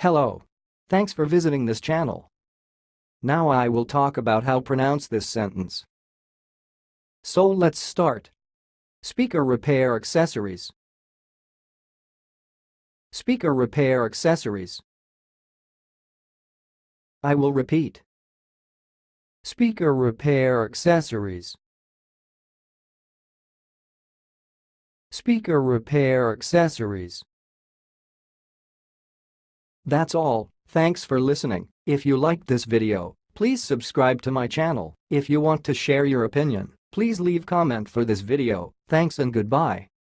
Hello. Thanks for visiting this channel. Now I will talk about how to pronounce this sentence. So let's start. Speaker repair accessories. Speaker repair accessories. I will repeat. Speaker repair accessories. Speaker repair accessories. That's all. Thanks for listening. If you liked this video, please subscribe to my channel. If you want to share your opinion, please leave comment for this video. Thanks and goodbye.